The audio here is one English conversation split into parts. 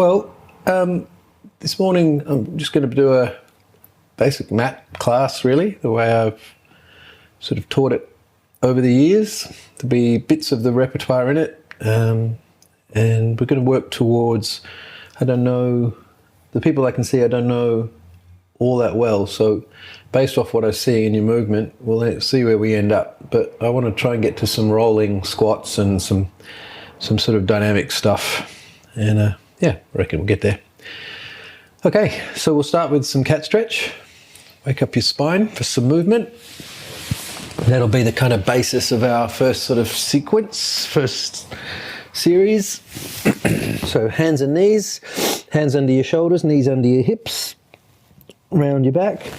Well, this morning I'm just going to do a basic mat class, really, the way I've sort of taught it over the years. There'll be bits of the repertoire in it, and we're going to work towards, I don't know, the people I can see I don't know all that well, so based off what I see in your movement, we'll see where we end up. But I want to try and get to some rolling squats and some sort of dynamic stuff, and yeah, I reckon we'll get there. Okay, so we'll start with some cat stretch. Wake up your spine for some movement. That'll be the kind of basis of our first sort of sequence, first series. So hands and knees, hands under your shoulders, knees under your hips, round your back,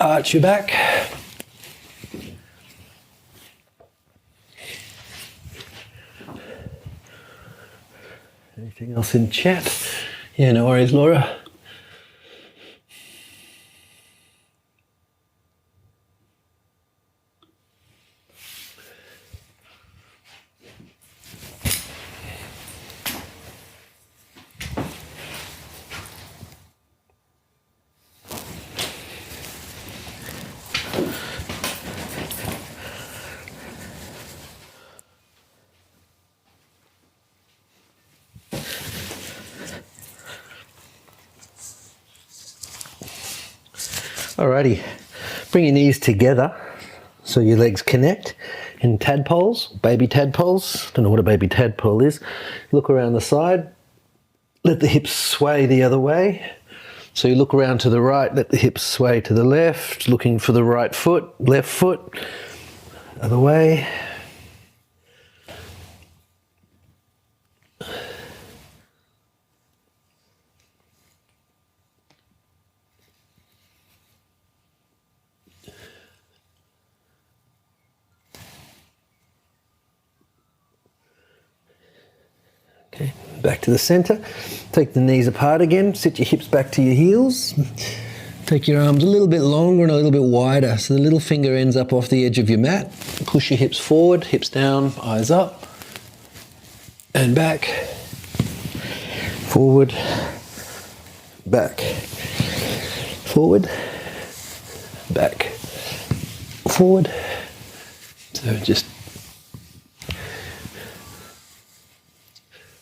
arch your back. Anything else in chat? Yeah, no worries, Laura. Alrighty, bring your knees together so your legs connect in tadpoles, baby tadpoles. Don't know what a baby tadpole is. Look around the side, let the hips sway the other way. So you look around to the right, let the hips sway to the left, looking for the right foot, left foot, other way. Okay, back to the center. Take the knees apart again. Sit your hips back to your heels. Take your arms a little bit longer and a little bit wider so the little finger ends up off the edge of your mat. Push your hips forward, hips down, eyes up, and back. Forward, back. Forward, back. Forward. So just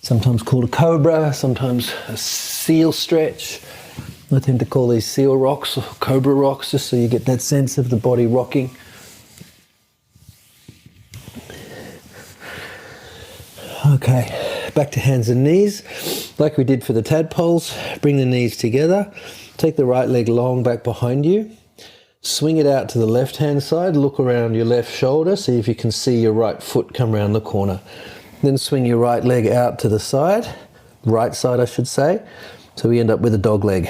sometimes called a cobra, sometimes a seal stretch. I tend to call these seal rocks or cobra rocks, just so you get that sense of the body rocking. Okay, back to hands and knees. Like we did for the tadpoles, bring the knees together. Take the right leg long back behind you. Swing it out to the left-hand side. Look around your left shoulder. See if you can see your right foot come around the corner. Then swing your right leg out to the side, right side I should say, so we end up with a dog leg.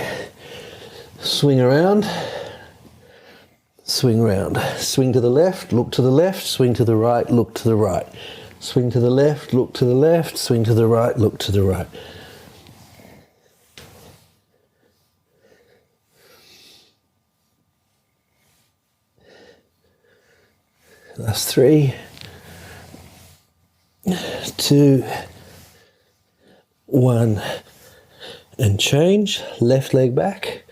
Swing around, swing round. Swing to the left, look to the left, swing to the right, look to the right. Swing to the left, look to the left, swing to the right, look to the right. Last 3. 2, 1, and change. Left leg back.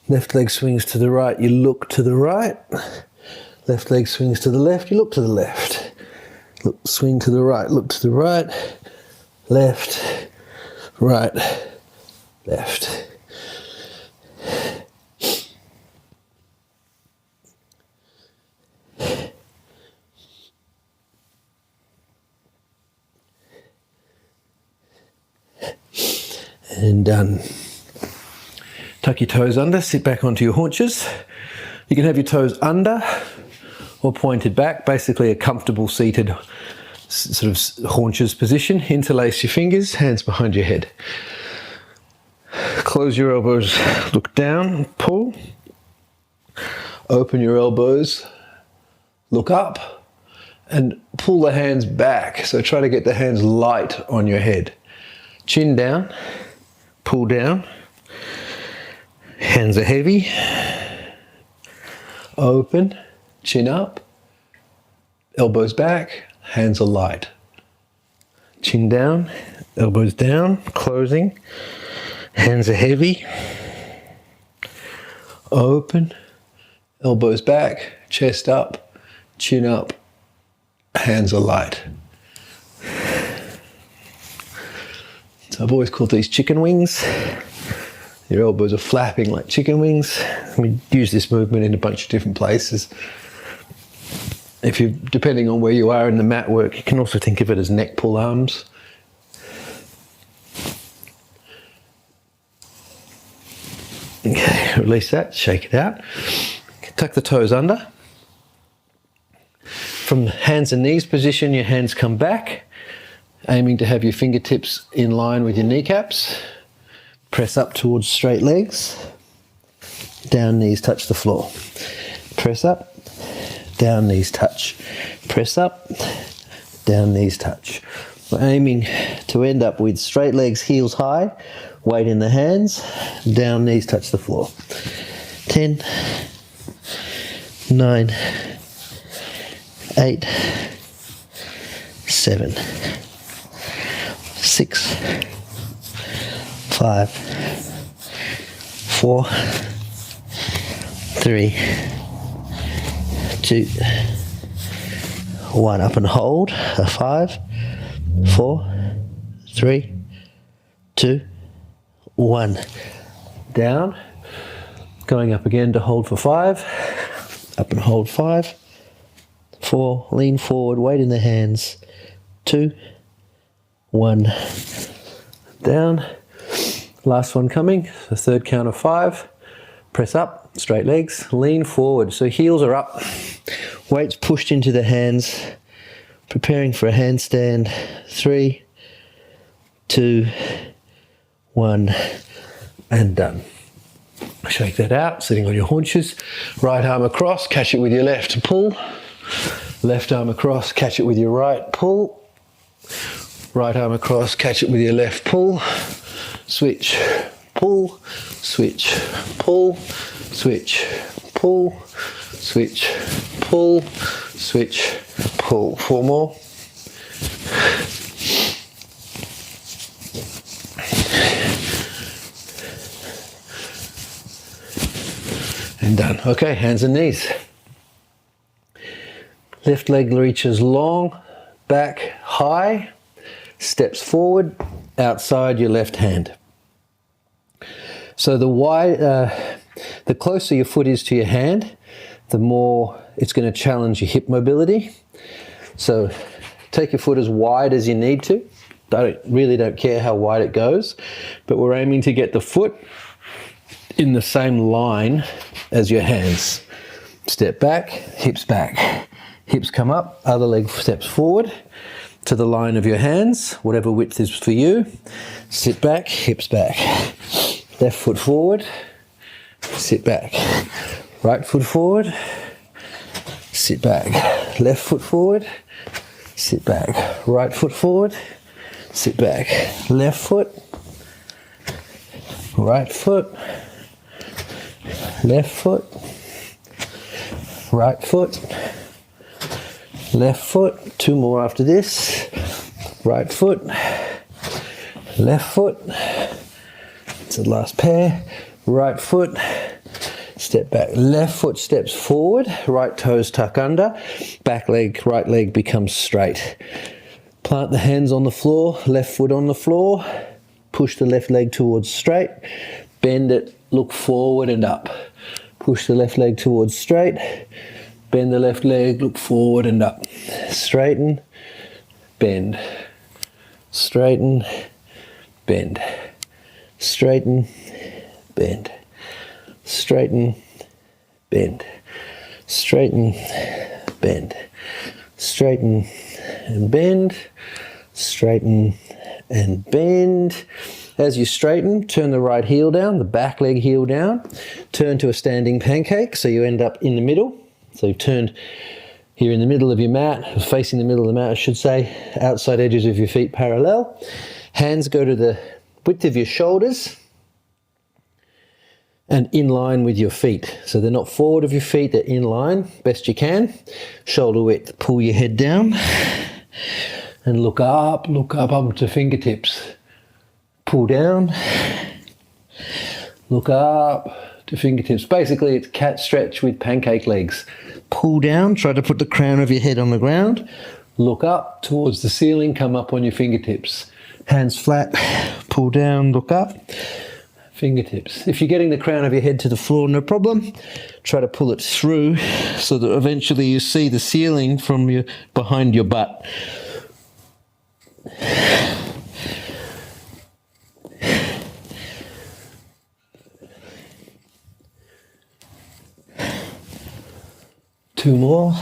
Left leg swings to the right, you look to the right. Left leg swings to the left, you look to the left. Look, swing to the right, look to the right. Left, right, left. And done. Tuck your toes under, sit back onto your haunches. You can have your toes under or pointed back, basically a comfortable seated sort of haunches position. Interlace your fingers, hands behind your head. Close your elbows, look down, pull. Open your elbows, look up, and pull the hands back. So try to get the hands light on your head. Chin down. Pull down, hands are heavy, open, chin up, elbows back, hands are light. Chin down, elbows down, closing. Hands are heavy. Open, elbows back, chest up, chin up, hands are light. So I've always called these chicken wings. Your elbows are flapping like chicken wings. We use this movement in a bunch of different places. If you, depending on where you are in the mat work, you can also think of it as neck pull arms. Okay, release that, shake it out. Tuck the toes under. From the hands and knees position, your hands come back, aiming to have your fingertips in line with your kneecaps. Press up towards straight legs. Down, knees touch the floor. Press up, down, knees touch. Press up, down, knees touch. We're aiming to end up with straight legs, heels high, weight in the hands, down, knees touch the floor. 10, 9, 8, 7, 6, 5, 4, 3, 2, 1. Up and hold. 5, 4, 3, 2, 1. Down. Going up again to hold for 5. Up and hold 5. 4. Lean forward. Weight in the hands. 2, 1. Down. Last one coming. The third count of 5. Press up. Straight legs. Lean forward. So heels are up. Weights pushed into the hands. Preparing for a handstand. 3, 2, 1, and done. Shake that out, sitting on your haunches. Right arm across, catch it with your left, pull. Left arm across, catch it with your right, pull. Right arm across, catch it with your left, pull. Switch, pull, switch, pull, switch, pull, switch, pull, switch, pull. 4 more. And done. Okay, hands and knees. Left leg reaches long, back high, steps forward, outside your left hand. So the closer your foot is to your hand, the more it's going to challenge your hip mobility. So take your foot as wide as you need to. Really don't care how wide it goes, but we're aiming to get the foot in the same line as your hands. Step back, hips back. Hips come up, other leg steps forward to the line of your hands, whatever width is for you. Sit back, hips back. Left foot forward, sit back. Right foot forward, sit back. Left foot forward, sit back. Right foot forward, sit back. Left foot, right foot, left foot, right foot, left foot. 2 more after this. Right foot, left foot. It's the last pair. Right foot, step back. Left foot steps forward. Right toes tuck under. Back leg, right leg becomes straight. Plant the hands on the floor. Left foot on the floor. Push the left leg towards straight. Bend it. Look forward and up. Push the left leg towards straight. Bend the left leg, look forward and up. Straighten, bend. Straighten, bend. Straighten, bend. Straighten, bend. Straighten, bend. Straighten and bend. Straighten and bend. As you straighten, turn the right heel down, the back leg heel down. Turn to a standing pancake, so you end up in the middle. So you've turned here in the middle of your mat, facing the middle of the mat, I should say, outside edges of your feet parallel. Hands go to the width of your shoulders and in line with your feet. So they're not forward of your feet, they're in line, best you can. Shoulder width, pull your head down and look up to fingertips. Pull down, look up to fingertips. Basically, it's cat stretch with pancake legs. Pull down, try to put the crown of your head on the ground. Look up towards the ceiling, come up on your fingertips. Hands flat, pull down, look up, fingertips. If you're getting the crown of your head to the floor, no problem. Try to pull it through so that eventually you see the ceiling from behind your butt. Two more.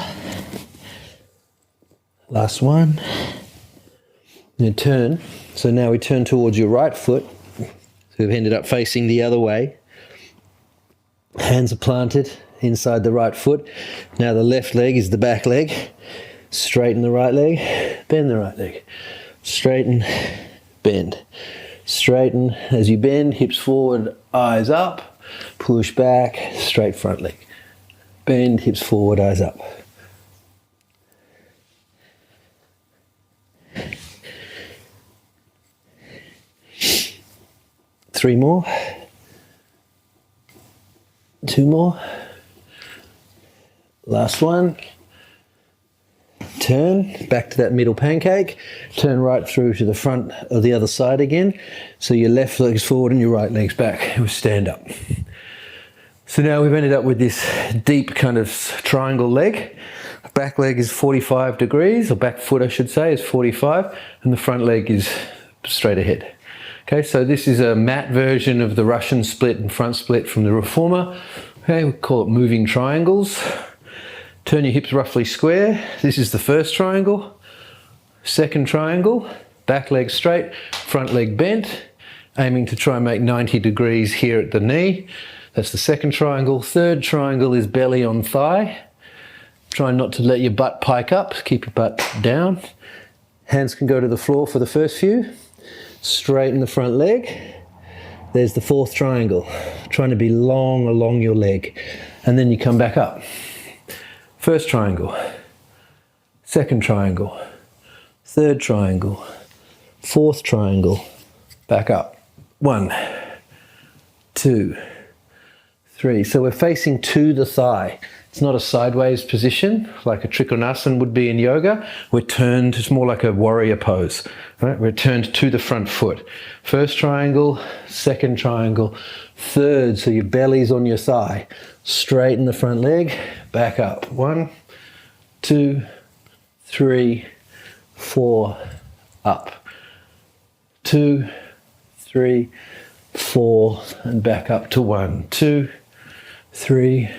Last one. Then turn. So now we turn towards your right foot. So we've ended up facing the other way. Hands are planted inside the right foot. Now the left leg is the back leg. Straighten the right leg. Bend the right leg. Straighten, bend. Straighten as you bend. Hips forward, eyes up. Push back, straight front leg. Bend, hips forward, eyes up. Three more. Two more. Last one. Turn back to that middle pancake. Turn right through to the front of the other side again. So your left leg's forward and your right leg's back. We stand up. So now we've ended up with this deep kind of triangle leg. The back leg is 45 degrees, or back foot I should say is 45, and the front leg is straight ahead. Okay, so this is a mat version of the Russian split and front split from the reformer. Okay, we call it moving triangles. Turn your hips roughly square. This is the first triangle. Second triangle, back leg straight, front leg bent, aiming to try and make 90 degrees here at the knee. That's the second triangle. Third triangle is belly on thigh. Try not to let your butt pike up. Keep your butt down. Hands can go to the floor for the first few. Straighten the front leg. There's the fourth triangle. Trying to be long along your leg. And then you come back up. First triangle. Second triangle. Third triangle. Fourth triangle. Back up. 1, 2, 3. So we're facing to the thigh. It's not a sideways position like a Trikonasana would be in yoga. We're turned, it's more like a warrior pose. Right? We're turned to the front foot. First triangle, second triangle, third, so your belly's on your thigh. Straighten the front leg, back up. 1, 2, 3, 4, up. 2, 3, 4, and back up to 1, 2, 3,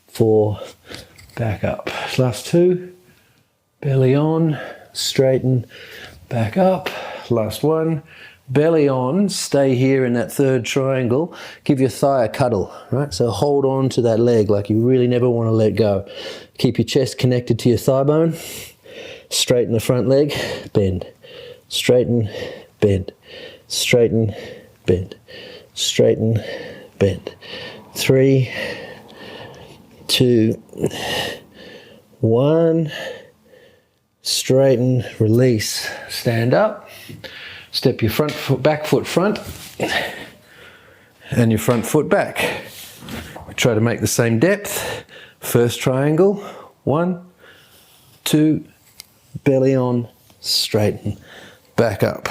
4, back up. Last two, belly on, straighten, back up. Last one, belly on, stay here in that third triangle. Give your thigh a cuddle, right? So hold on to that leg like you really never want to let go. Keep your chest connected to your thigh bone. Straighten the front leg, bend. Straighten, bend. Straighten, bend. Straighten, bend. 3, 2, 1. Straighten, release, stand up. Step your front foot, back foot front, and your front foot back. We try to make the same depth. First triangle, 1, 2, belly on, straighten, back up.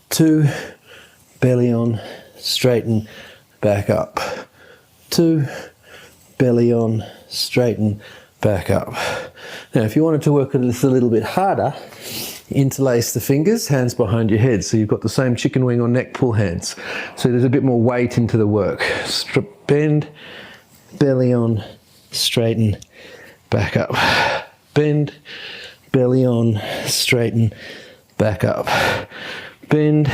2, belly on, straighten, back up. 2, belly on, straighten, back up. Now, if you wanted to work this a little bit harder, interlace the fingers, hands behind your head. So you've got the same chicken wing or neck pull hands. So there's a bit more weight into the work. Bend, belly on, straighten, back up. Bend, belly on, straighten, back up. Bend,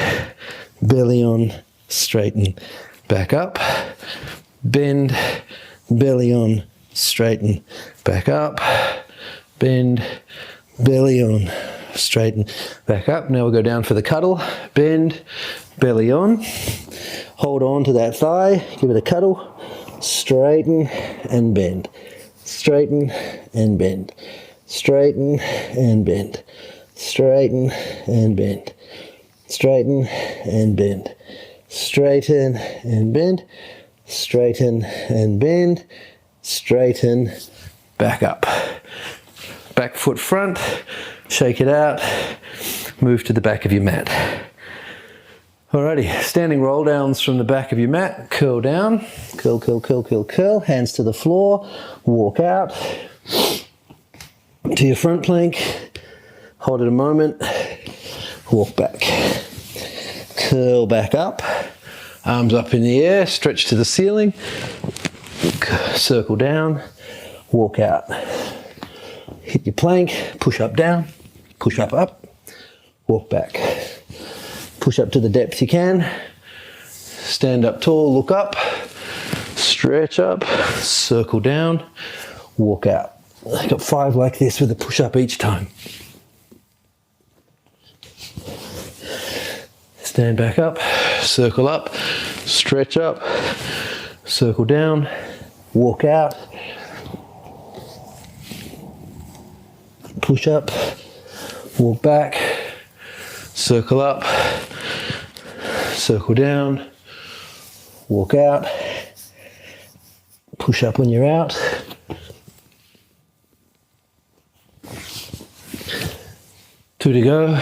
belly on, straighten, back up. Bend, belly on, straighten, back up. Bend, belly on, straighten, back up. Now we'll go down for the cuddle. Bend, belly on. Hold on to that thigh. Give it a cuddle. Straighten and bend. Straighten and bend. Straighten and bend. straighten and bend, straighten and bend, straighten and bend, straighten and bend, straighten, back up. Back foot front, shake it out, move to the back of your mat. Alrighty, standing roll downs from the back of your mat, curl down, curl, curl, curl, curl, curl, hands to the floor, walk out to your front plank, hold it a moment, walk back, curl back up, arms up in the air, stretch to the ceiling, circle down, walk out, hit your plank, push up down, push up up, walk back. Push up to the depth you can, stand up tall, look up, stretch up, circle down, walk out. I've got 5 like this with a push up each time. Stand back up, circle up, stretch up, circle down, walk out, push up, walk back, circle up, circle down, walk out, push up when you're out, two to go.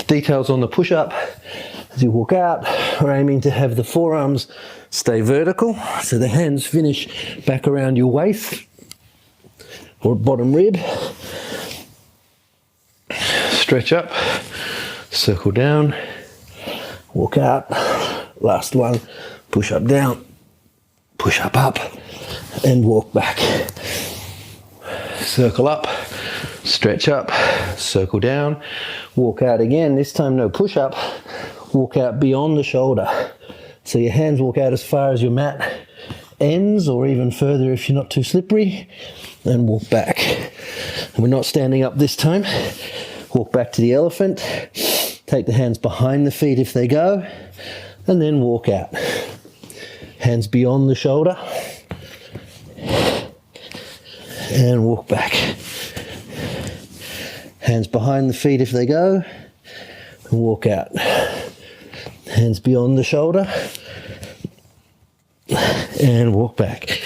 Details on the push up. As you walk out, we're aiming to have the forearms stay vertical, so the hands finish back around your waist or bottom rib. Stretch up, circle down, walk out, last one, push up down, push up up, and walk back. Circle up, stretch up, circle down, walk out again, this time no push up, walk out beyond the shoulder. So your hands walk out as far as your mat ends, or even further if you're not too slippery, and walk back. And we're not standing up this time. Walk back to the elephant, take the hands behind the feet if they go, and then walk out. Hands beyond the shoulder, and walk back. Hands behind the feet if they go, and walk out. Hands beyond the shoulder, and walk back.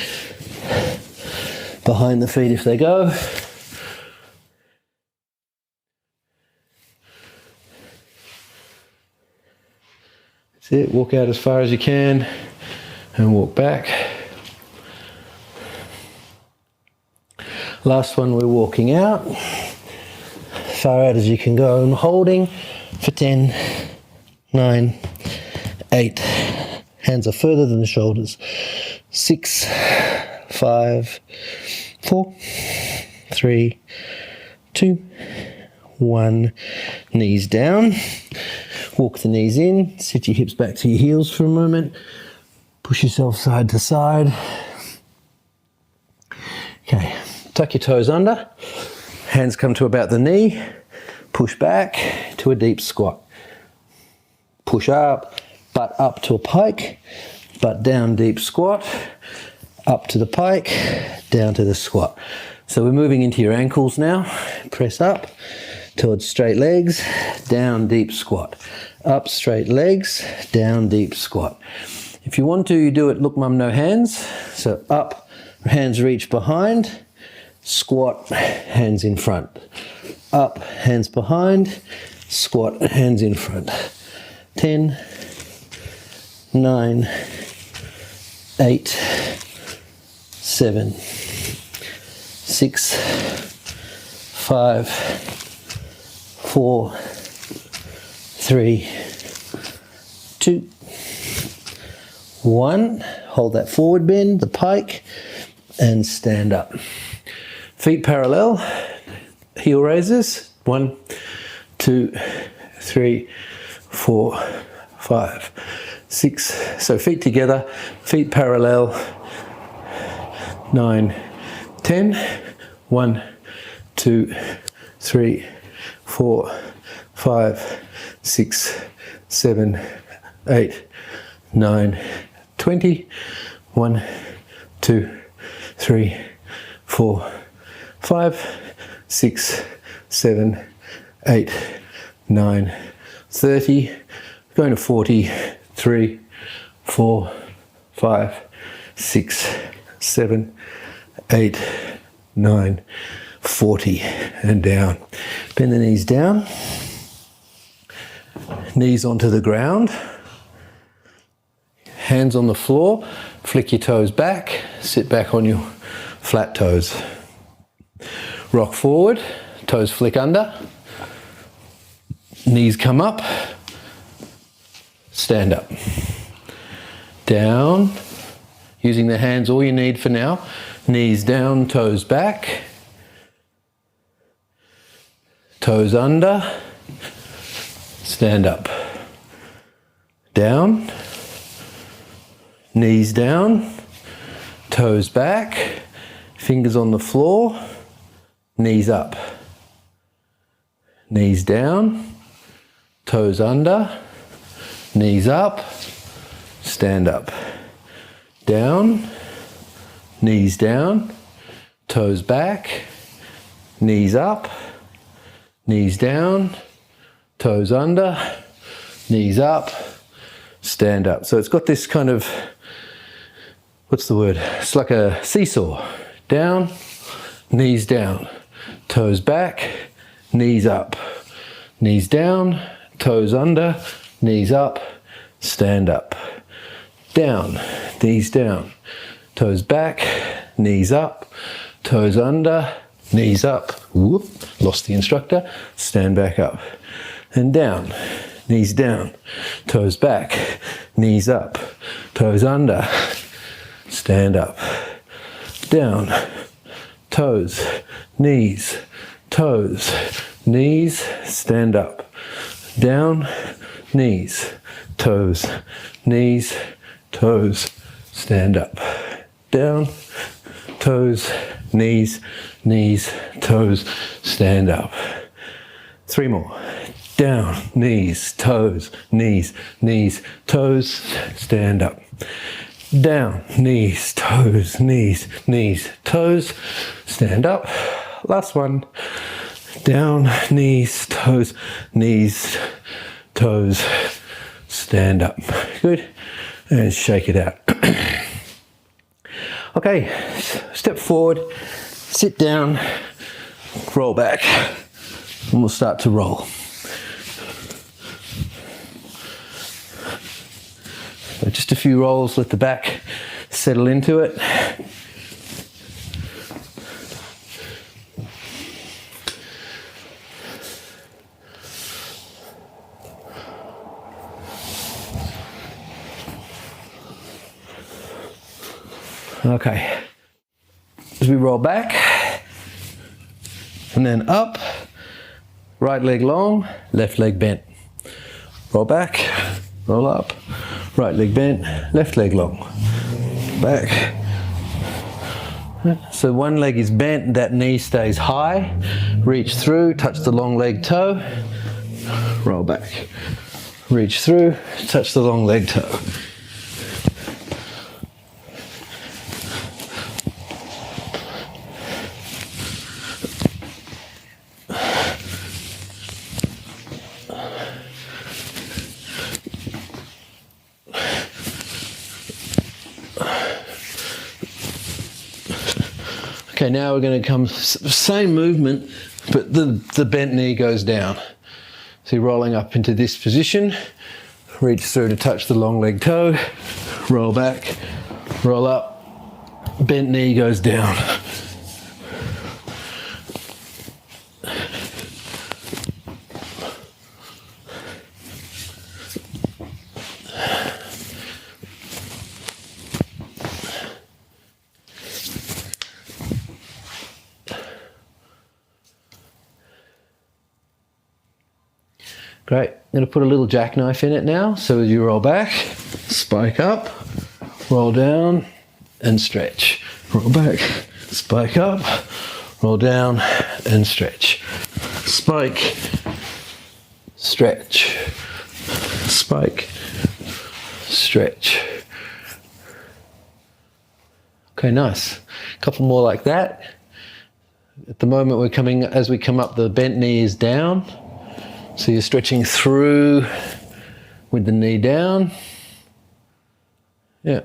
Behind the feet if they go, it, walk out as far as you can and walk back. Last one, we're walking out. Far out as you can go and holding for 10, 9, 8. Hands are further than the shoulders. 6, 5, 4, 3, 2, 1. Knees down. Walk the knees in, sit your hips back to your heels for a moment, push yourself side to side. Okay, tuck your toes under, hands come to about the knee, push back to a deep squat. Push up, butt up to a pike, butt down, deep squat, up to the pike, down to the squat. So we're moving into your ankles now. Press up towards straight legs, down, deep squat. Up, straight legs, down, deep squat. If you want to, you do it look mum, no hands. So up, hands reach behind, squat, hands in front. Up, hands behind, squat, hands in front. 10, 9, 8, 7, 6, 5, 4, 3, 2, 1. Hold that forward bend, the pike, and stand up. Feet parallel, heel raises. 1, 2, 3, 4, 5, 6. So feet together, feet parallel. 9, 10. 1, 2, 3, 4, 5, 6, 7, 8, 9, 20. 1, 2, 3, 4, 5, 6, 7, 8, 9, 30. Going to 40, 3, 4, 5, 6, 7, 8, 9, 40, and down. Bend the knees down, knees onto the ground, hands on the floor, flick your toes back, sit back on your flat toes. Rock forward, toes flick under, knees come up, stand up. Down, using the hands all you need for now. Knees down, toes back, toes under, stand up. Down, knees down, toes back, fingers on the floor, knees up. Knees down, toes under, knees up, stand up. Down, knees down, toes back, knees up, knees down, toes under, knees up, stand up. So it's got this kind of, what's the word? It's like a seesaw. Down, knees down, toes back, knees up, knees down, toes under, knees up, stand up. Down, knees down, toes back, knees up, toes under, knees up. Whoop, lost the instructor. Stand back up. And down, knees down, toes back, knees up, toes under, stand up. Down, toes, knees, toes, knees, stand up. Down, knees, toes, knees, toes, stand up. Down, toes, knees, knees, toes, stand up. 3 more. Down, knees, toes, knees, knees, toes, stand up. Down, knees, toes, knees, knees, toes, stand up. Last one. Down, knees, toes, knees, toes, stand up. Good. And shake it out. Okay, step forward, sit down, roll back, and we'll start to roll. So just a few rolls, let the back settle into it. Okay, as we roll back, and then up, right leg long, left leg bent. Roll back, roll up, right leg bent, left leg long. Back. So one leg is bent, that knee stays high. Reach through, touch the long leg toe, roll back. Reach through, touch the long leg toe. Okay, now we're going to come, same movement, but the bent knee goes down. So you're rolling up into this position, reach through to touch the long leg toe, roll back, roll up, bent knee goes down. Great, I'm going to put a little jackknife in it now. So as you roll back, spike up, roll down and stretch. Roll back, spike up, roll down and stretch. Spike, stretch, spike, stretch. Okay, nice. A couple more like that. At the moment as we come up, the bent knee is down. So you're stretching through with the knee down. Yeah.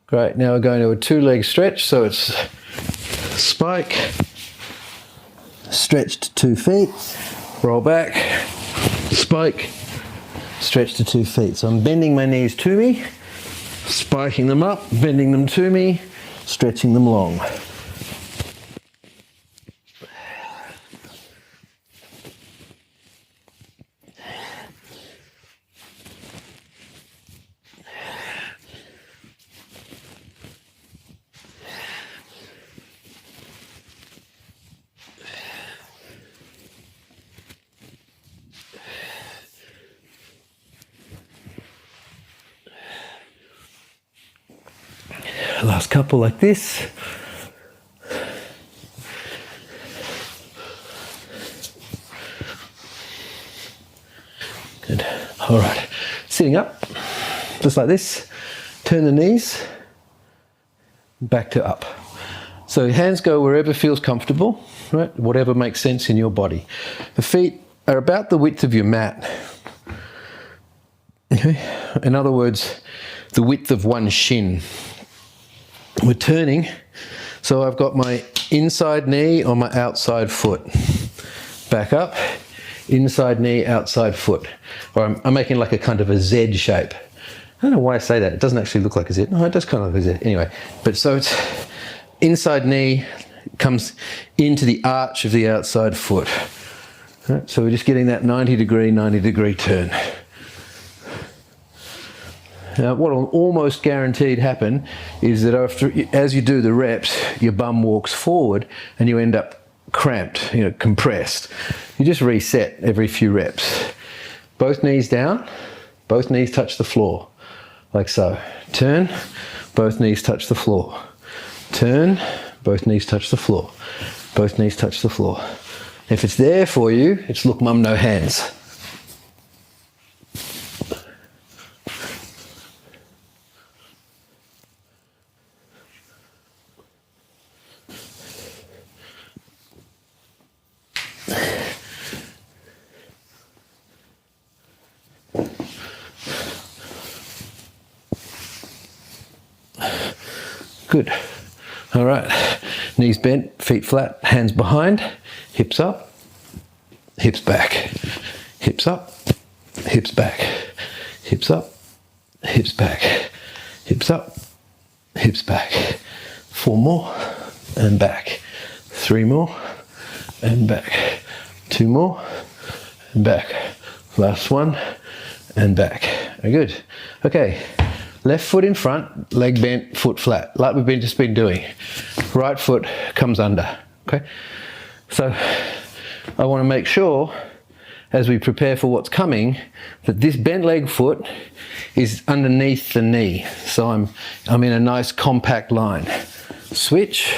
Great, now we're going to a 2-leg stretch, so it's spike, stretch to 2 feet, roll back, spike, stretch to 2 feet. So I'm bending my knees to me, spiking them up, bending them to me, stretching them long. Last couple like this. Good. All right. Sitting up, just like this. Turn the knees back to up. So hands go wherever feels comfortable, right? Whatever makes sense in your body. The feet are about the width of your mat. Okay. In other words, the width of one shin. We're turning, so I've got my inside knee on my outside foot. Back up, inside knee, outside foot. Or I'm making like a kind of a Z shape. I don't know why I say that. It doesn't actually look like a Z. No, it does kind of look like a Z. Anyway, but so it's inside knee comes into the arch of the outside foot. Right, so we're just getting that 90 degree turn. Now, what will almost guaranteed happen is that as you do the reps, your bum walks forward and you end up cramped, compressed. You just reset every few reps. Both knees down, both knees touch the floor, like so. Turn, both knees touch the floor. Turn, both knees touch the floor. Both knees touch the floor. If it's there for you, it's look mum, no hands. Good. All right. Knees bent, feet flat, hands behind, hips up, hips back, hips up, hips back, hips up, hips back, hips up, hips back. 4 more and back. 3 more and back. 2 more and back. Last one and back. Very good. Okay. Left foot in front, leg bent, foot flat, like we've just been doing. Right foot comes under, okay? So I want to make sure, as we prepare for what's coming, that this bent leg foot is underneath the knee. So I'm in a nice compact line. Switch,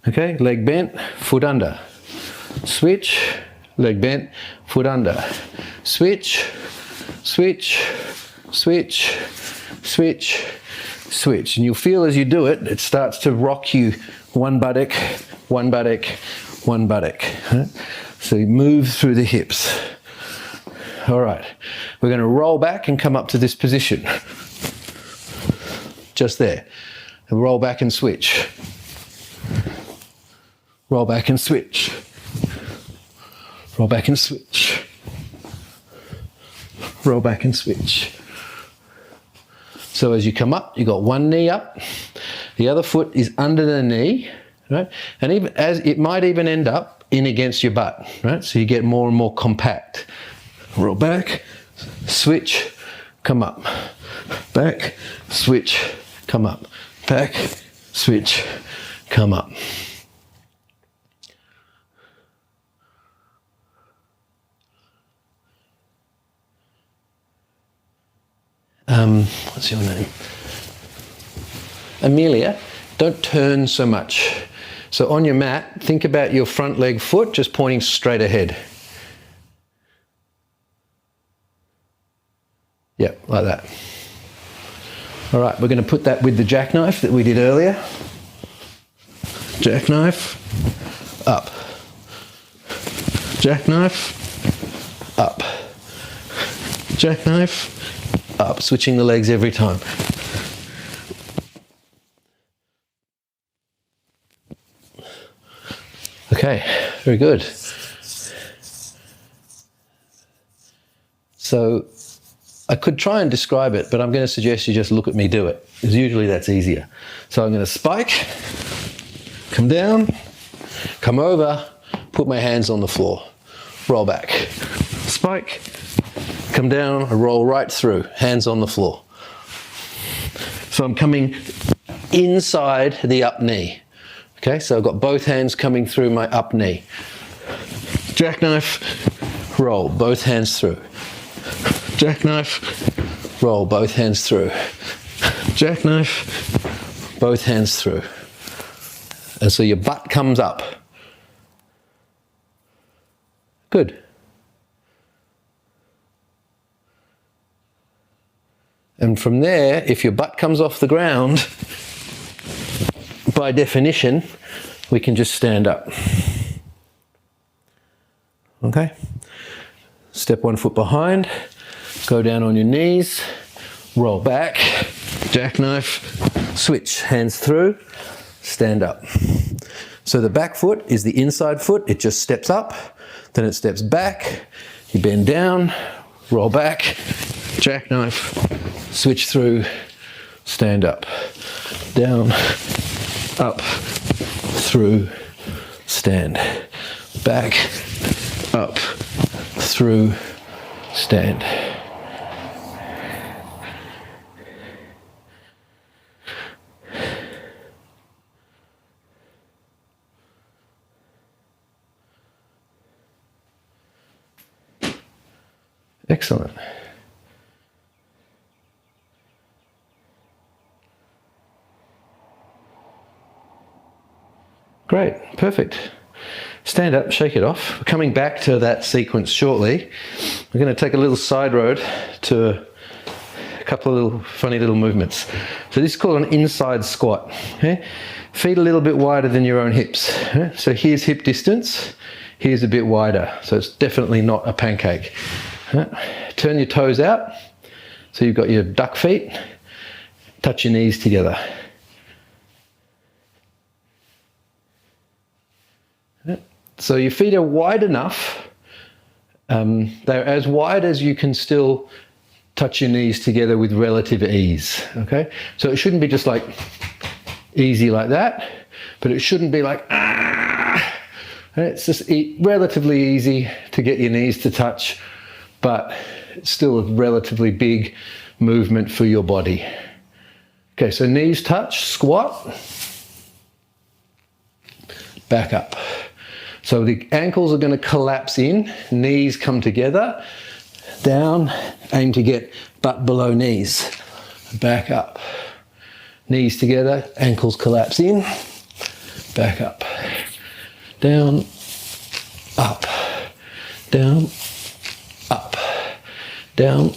okay, leg bent, foot under. Switch, leg bent, foot under. Switch, switch, switch, switch, switch. And you'll feel as you do it, it starts to rock you one buttock, one buttock, one buttock. Right? So you move through the hips. All right, we're going to roll back and come up to this position. Just there. And roll back and switch. Roll back and switch. Roll back and switch. Roll back and switch. So as you come up, you've got one knee up, the other foot is under the knee, right? And even as it might even end up in against your butt, right? So you get more and more compact. Roll back, switch, come up. Back, switch, come up. Back, switch, come up. What's your name? Amelia, don't turn so much. So on your mat, think about your front leg foot just pointing straight ahead. Yep, like that. All right, we're going to put that with the jackknife that we did earlier. jackknife, up, jackknife, up, jackknife, up, switching the legs every time. Okay, very good. So I could try and describe it, but I'm going to suggest you just look at me do it, because usually that's easier. So I'm going to spike, come down, come over, put my hands on the floor, roll back. Spike, come down, I roll right through, hands on the floor. So I'm coming inside the up knee. Okay, so I've got both hands coming through my up knee. Jackknife, roll, both hands through. Jackknife, roll, both hands through. Jackknife, both hands through. And so your butt comes up. Good. And from there, if your butt comes off the ground, by definition, we can just stand up. Okay? Step 1 foot behind, go down on your knees, roll back, jackknife, switch, hands through, stand up. So the back foot is the inside foot, it just steps up, then it steps back, you bend down, roll back, jackknife, switch through, stand up, down, up, through, stand, back, up, through, stand. Excellent. Great, perfect. Stand up, shake it off. We're coming back to that sequence shortly. We're going to take a little side road to a couple of little funny little movements. So this is called an inside squat. Okay? Feet a little bit wider than your own hips. Okay? So here's hip distance, here's a bit wider. So it's definitely not a pancake. Okay? Turn your toes out. So you've got your duck feet. Touch your knees together. So your feet are wide enough, they're as wide as you can still touch your knees together with relative ease, okay? So it shouldn't be just like easy like that, but it shouldn't be like, ah! It's just relatively easy to get your knees to touch, but it's still a relatively big movement for your body. Okay, so knees touch, squat, back up. So the ankles are going to collapse in, knees come together, down, aim to get butt below knees, back up. Knees together, ankles collapse in, back up. Down, up, down, up, down,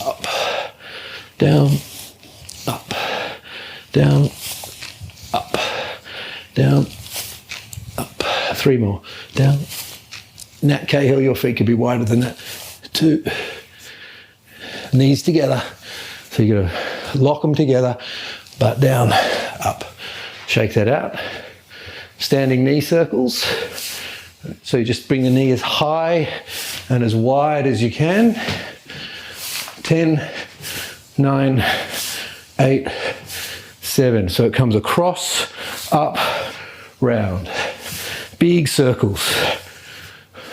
up, down, up, down, up, down, up. 3 more. Down. Nat Cahill, your feet could be wider than that. 2. Knees together. So you're going to lock them together, butt down, up. Shake that out. Standing knee circles. So you just bring the knee as high and as wide as you can. 10, 9, 8, 7. So it comes across, up, round. Big circles.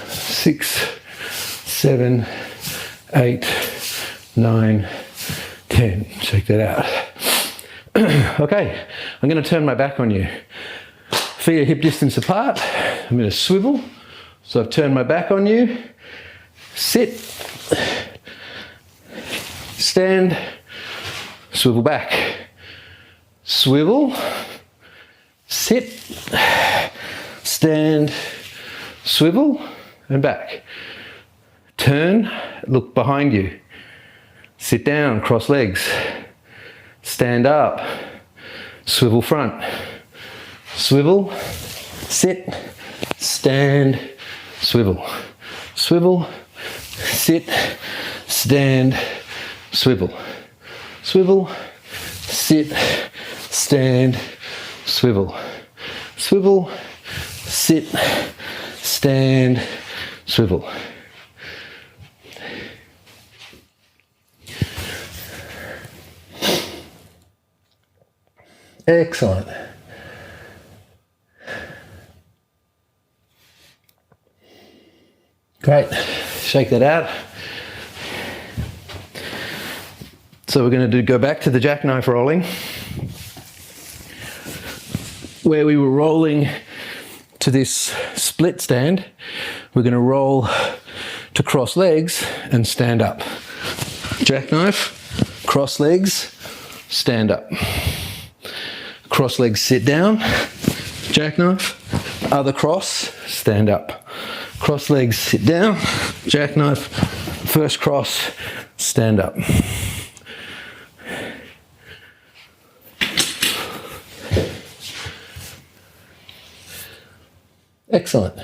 6, 7, 8, 9, 10. Check that out. Okay, I'm going to turn my back on you. Feet are hip distance apart. I'm going to swivel. So I've turned my back on you. Sit. Stand. Swivel back. Swivel. Sit. Stand. Swivel. And back. Turn. Look behind you. Sit down. Cross legs. Stand up. Swivel front. swivel, sit, stand, swivel, swivel, sit, stand, swivel, swivel, sit, stand, swivel, swivel, sit, stand, swivel. Excellent. Great. Shake that out. So we're going to go back to the jackknife rolling, where we were rolling to this split stand. We're going to roll to cross legs and stand up. Jackknife, cross legs, stand up. Cross legs, sit down. Jackknife, other cross, stand up. Cross legs, sit down. Jackknife, first cross, stand up. Excellent.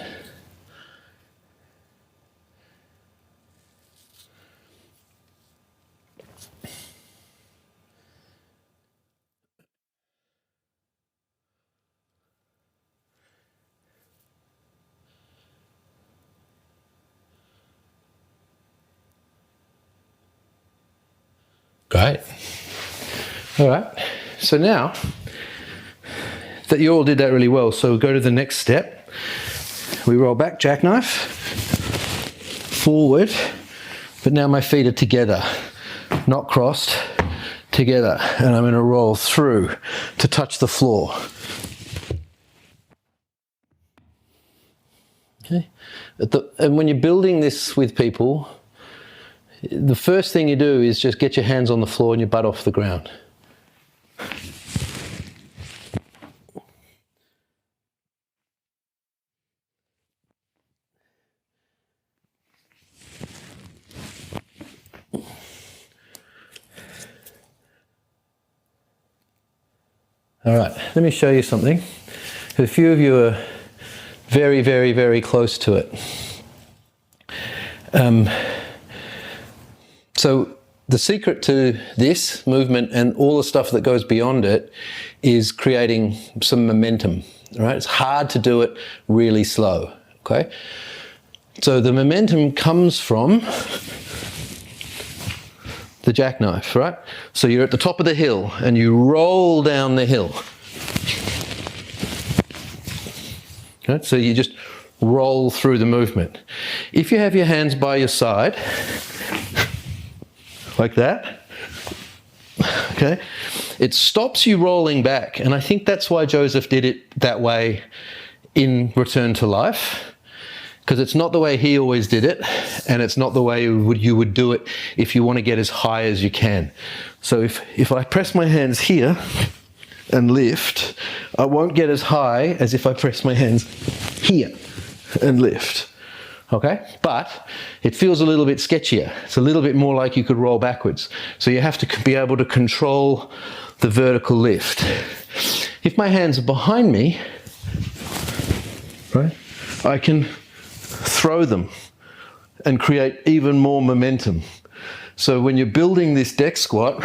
Great. All right. So now that you all did that really well, so we'll go to the next step. We roll back, jackknife, forward, but now my feet are together, not crossed, together. And I'm going to roll through to touch the floor. Okay. And when you're building this with people, the first thing you do is just get your hands on the floor and your butt off the ground. All right, let me show you something. A few of you are very, very, very close to it. So the secret to this movement and all the stuff that goes beyond it is creating some momentum, all right? It's hard to do it really slow, okay? So the momentum comes from the jackknife, right? So you're at the top of the hill and you roll down the hill. Okay? So you just roll through the movement. If you have your hands by your side, like that, okay, it stops you rolling back. And I think that's why Joseph did it that way in Return to Life, because it's not the way he always did it, and it's not the way you would do it if you want to get as high as you can. So if I press my hands here and lift, I won't get as high as if I press my hands here and lift. Okay, but it feels a little bit sketchier. It's a little bit more like you could roll backwards. So you have to be able to control the vertical lift. If my hands are behind me, right, I can throw them and create even more momentum. So when you're building this deck squat,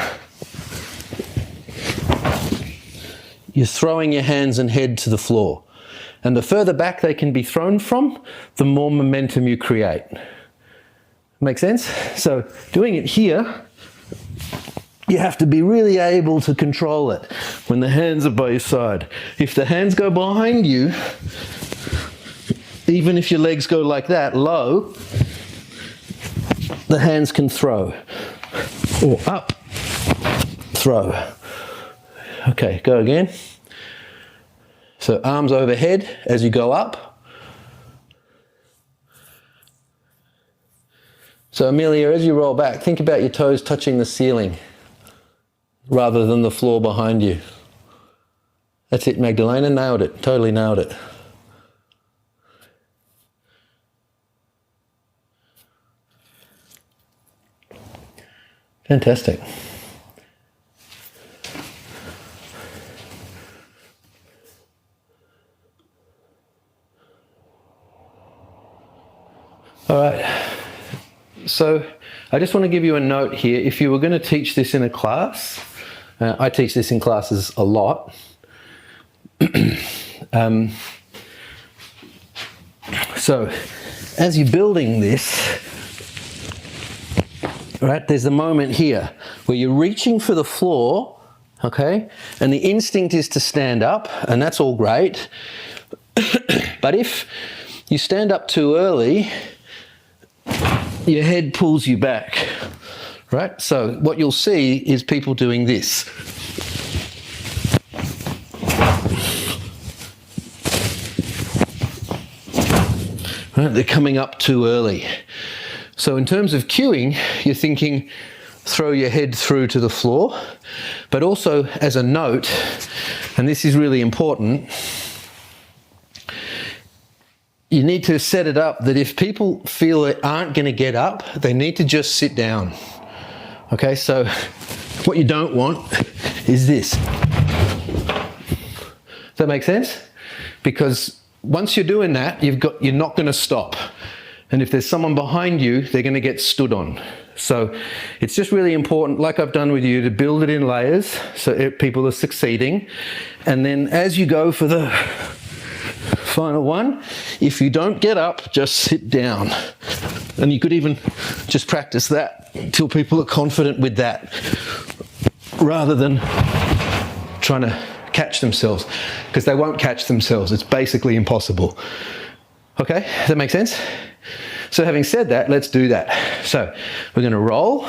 you're throwing your hands and head to the floor. And the further back they can be thrown from, the more momentum you create. Make sense? So doing it here, you have to be really able to control it when the hands are by your side. If the hands go behind you, even if your legs go like that, low, the hands can throw. Or up, throw. Okay, go again. So arms overhead as you go up. So Amelia, as you roll back, think about your toes touching the ceiling rather than the floor behind you. That's it, Magdalena, nailed it, totally nailed it. Fantastic. All right. So I just want to give you a note here. If you were going to teach this in a class, I teach this in classes a lot. So as you're building this, right, there's the moment here where you're reaching for the floor, okay, and the instinct is to stand up, and that's all great. But if you stand up too early, your head pulls you back, right? So what you'll see is people doing this. Right? They're coming up too early. So in terms of cueing, you're thinking throw your head through to the floor, but also as a note, and this is really important, you need to set it up that if people feel they aren't going to get up, they need to just sit down. Okay, so what you don't want is this. Does that make sense? Because once you're doing that, you're not going to stop. And if there's someone behind you, they're going to get stood on. So it's just really important, like I've done with you, to build it in layers so people are succeeding. And then as you go for the final one, if you don't get up, just sit down. And you could even just practice that until people are confident with that, rather than trying to catch themselves, because they won't catch themselves. It's basically impossible. Okay, does that make sense? So having said that, let's do that. So we're going to roll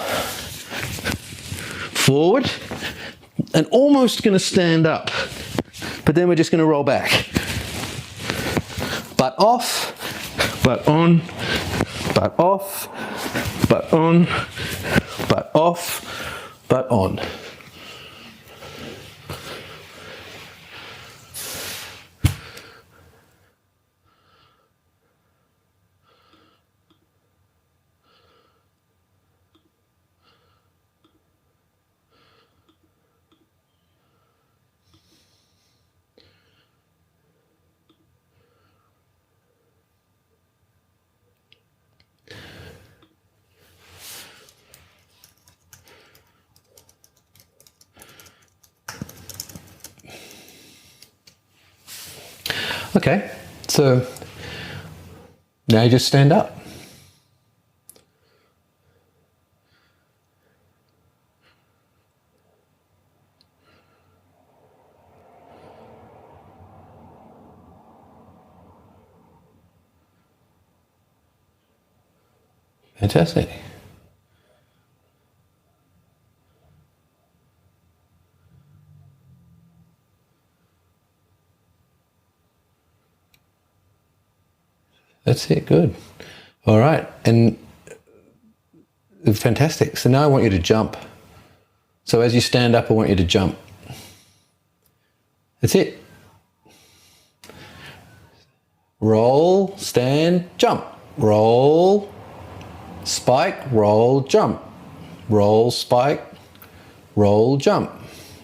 forward and almost going to stand up, but then we're just going to roll back. Butt off, butt on, butt off, butt on, butt off, butt on. Okay, so now you just stand up. Fantastic. That's it, good. All right, and fantastic. So now I want you to jump. So as you stand up, I want you to jump. That's it. Roll, stand, jump. Roll, spike, roll, jump. Roll, spike, roll, jump.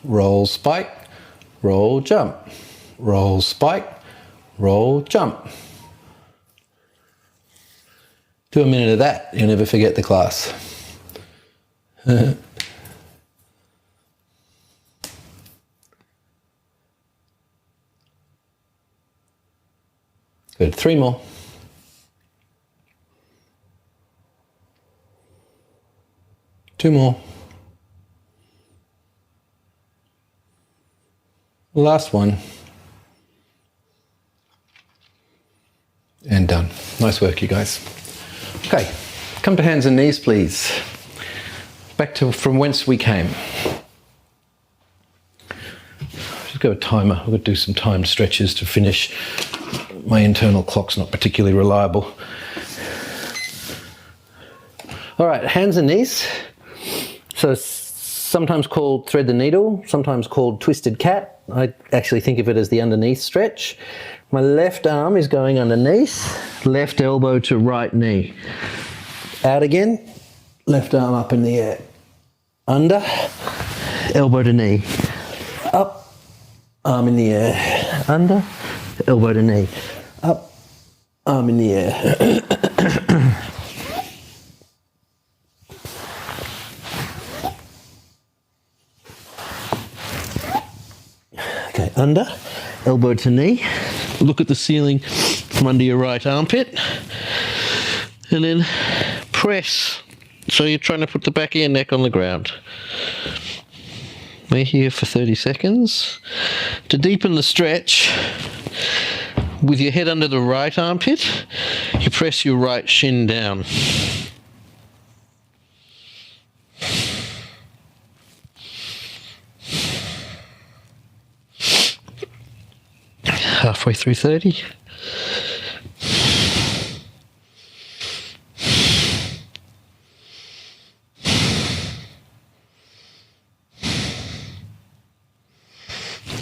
Roll, spike, roll, jump. Roll, spike, roll, jump. Do a minute of that, you'll never forget the class. Good, 3 more. Two more. Last one. And done. Nice work, you guys. Okay, come to hands and knees, please. Back to from whence we came. Just go a timer. I've got to do some timed stretches to finish. My internal clock's not particularly reliable. All right, hands and knees. So sometimes called thread the needle, sometimes called twisted cat. I actually think of it as the underneath stretch. My left arm is going underneath, left elbow to right knee. Out again, left arm up in the air. Under, elbow to knee. Up, arm in the air. Under, elbow to knee. Up, arm in the air. Okay, under, elbow to knee. Look at the ceiling from under your right armpit. And then press. So you're trying to put the back of your neck on the ground. We're here for 30 seconds. To deepen the stretch, with your head under the right armpit, you press your right shin down. Halfway through 30.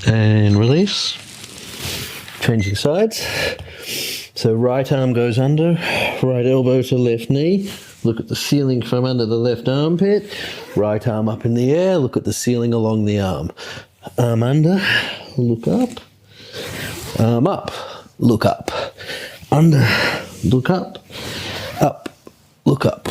And release. Changing sides. So right arm goes under, right elbow to left knee. Look at the ceiling from under the left armpit. Right arm up in the air. Look at the ceiling along the arm. Arm under, look up. Arm up, look up. Under, look up. Up, look up.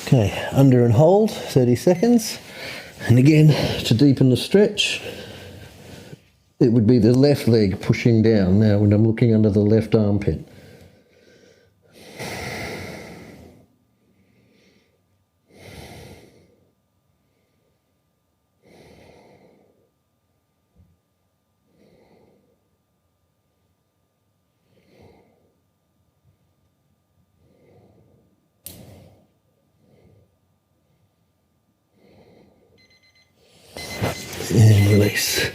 Okay, under and hold, 30 seconds. And again, to deepen the stretch, it would be the left leg pushing down now when I'm looking under the left armpit. And release.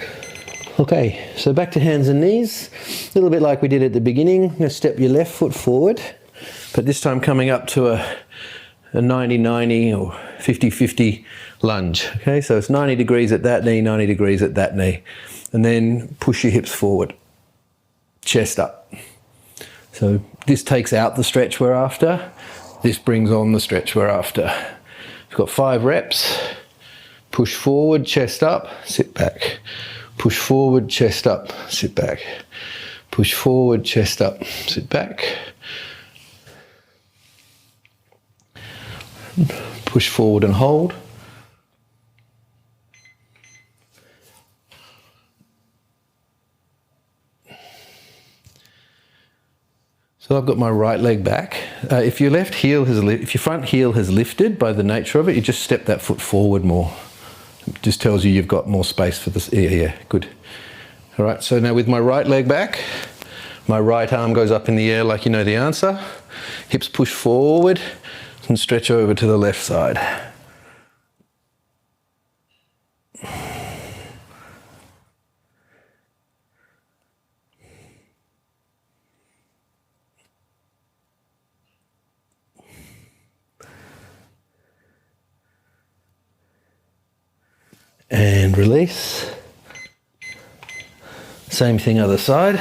Okay, so back to hands and knees. A little bit like we did at the beginning. Now step your left foot forward, but this time coming up to a 90-90 or 50-50 lunge. Okay, so it's 90 degrees at that knee, 90 degrees at that knee. And then push your hips forward, chest up. So this takes out the stretch we're after. This brings on the stretch we're after. We've got 5 reps. Push forward, chest up, sit back. Push forward, chest up, sit back. Push forward, chest up, sit back. Push forward and hold. So I've got my right leg back. If your left heel if your front heel has lifted by the nature of it, you just step that foot forward more. It just tells you you've got more space for this. Yeah, good. All right, so now with my right leg back, my right arm goes up in the air like you know the answer. Hips push forward and stretch over to the left side. And release. Same thing other side.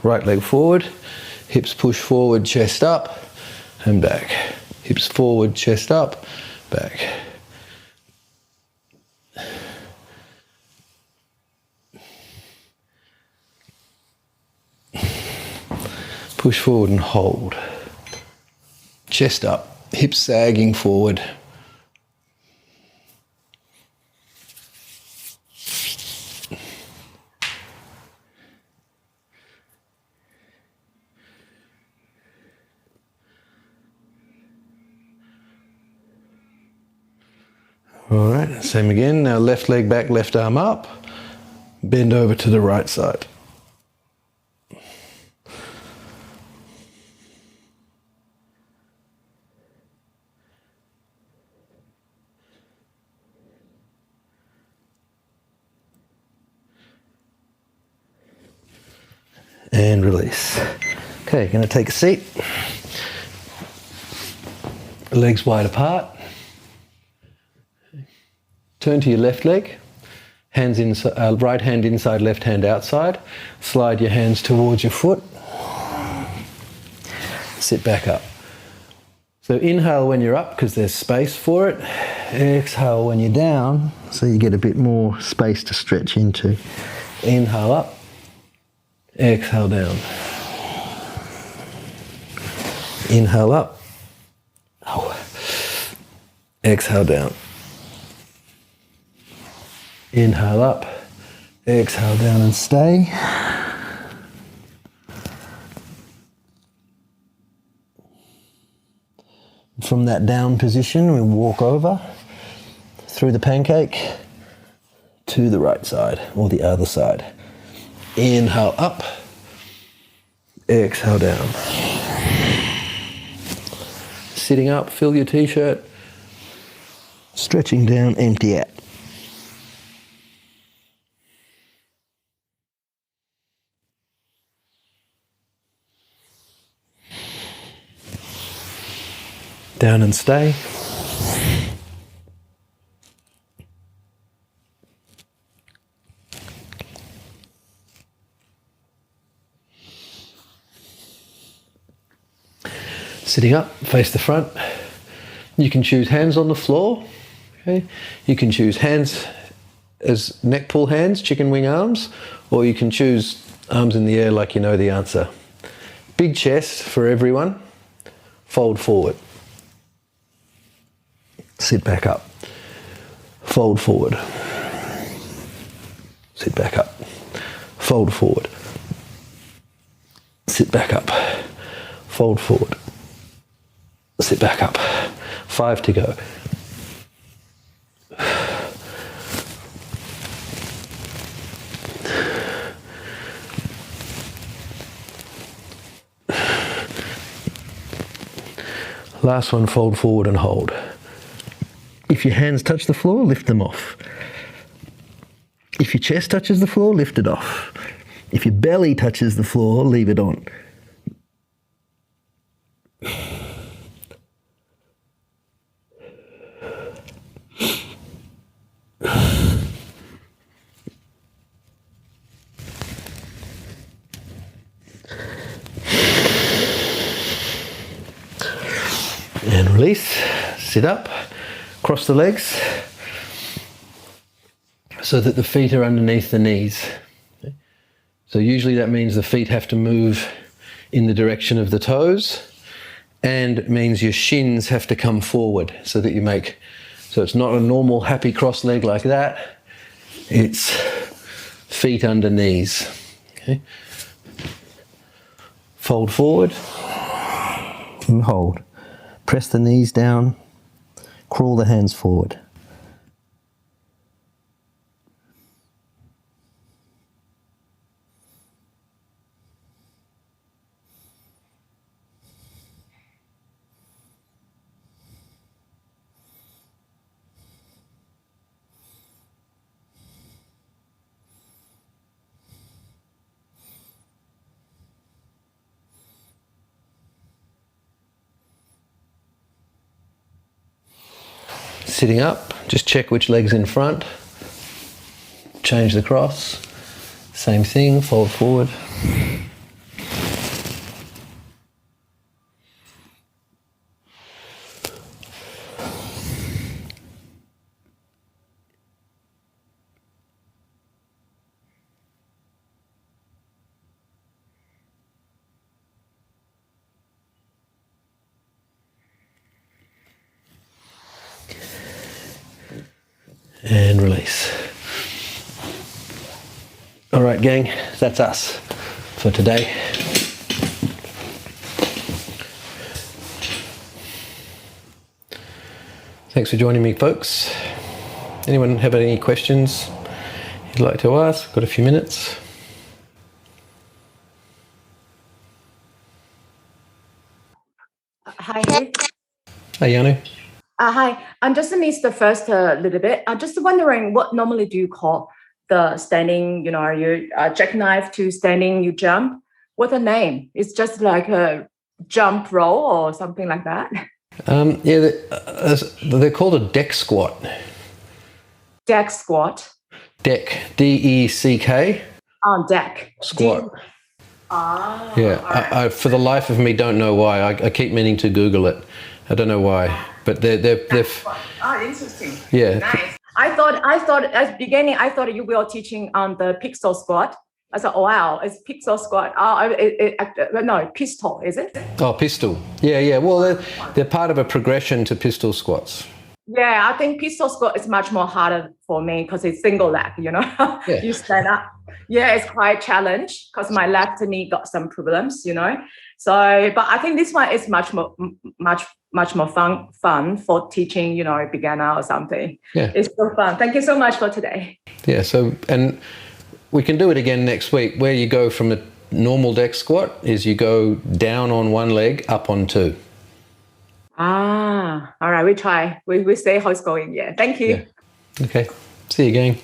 Right leg forward, hips push forward, chest up and back. Hips forward, chest up, back. Push forward and hold. Chest up, hips sagging forward. All right, same again. Now left leg back, left arm up. Bend over to the right side. And release. Okay, going to take a seat. Legs wide apart. Turn to your left leg, hands inside, right hand inside, left hand outside. Slide your hands towards your foot. sit back up. So inhale when you're up because there's space for it. Exhale when you're down so you get a bit more space to stretch into. Inhale up, exhale down. Inhale up, exhale down. Inhale up, exhale down and stay. From that down position, we walk over through the pancake to the right side or the other side. Inhale up, exhale down. Sitting up, fill your t-shirt. Stretching down, empty out. Down and stay. Sitting up, face the front. You can choose hands on the floor. Okay. You can choose hands as neck pull hands, chicken wing arms, or you can choose arms in the air like you know the answer. Big chest for everyone. Fold forward. Sit back up. Fold forward. Sit back up. Fold forward. Sit back up. Fold forward. Sit back up. 5 to go. Last one, fold forward and hold. If your hands touch the floor, lift them off. If your chest touches the floor, lift it off. If your belly touches the floor, leave it on. And release, sit up, cross the legs so that the feet are underneath the knees. Okay. So usually that means the feet have to move in the direction of the toes, and it means your shins have to come forward so that you make, so it's not a normal happy cross leg like that, it's feet under knees. Okay. Fold forward and hold. Press the knees down, crawl the hands forward. Sitting up, just check which leg's in front. Change the cross. Same thing, fold forward. And release. All right, gang, that's us for today. Thanks for joining me, folks. Anyone have any questions you'd like to ask? Got a few minutes. Hi, Heath. Hi, Yanu. Hi. I'm just missed the first little bit. I'm just wondering, what normally do you call the standing, are you jackknife to standing, you jump? What the name? It's just like a jump roll or something like that? Yeah, they're called a deck squat. Deck squat? Deck, D-E-C-K. Deck. Squat. Ah. Yeah, I for the life of me don't know why. I keep meaning to Google it. I don't know why, but they're Interesting. yeah. Nice. I thought at the beginning, I thought you were teaching on the pixel squat. I thought, oh, wow, it's pixel squat. No, pistol, is it? Oh, pistol. Yeah. Well, they're part of a progression to pistol squats. Yeah, I think pistol squat is much more harder for me because it's single leg, Yeah. You stand up. Yeah, it's quite challenge because my left knee got some problems, So, but I think this one is much more fun for teaching, beginner or something. Yeah. It's so fun. Thank you so much for today. Yeah. So, and we can do it again next week. Where you go from a normal deck squat is you go down on one leg, up on two. Ah, all right. We try. We see how it's going. Yeah. Thank you. Yeah. Okay. See you again.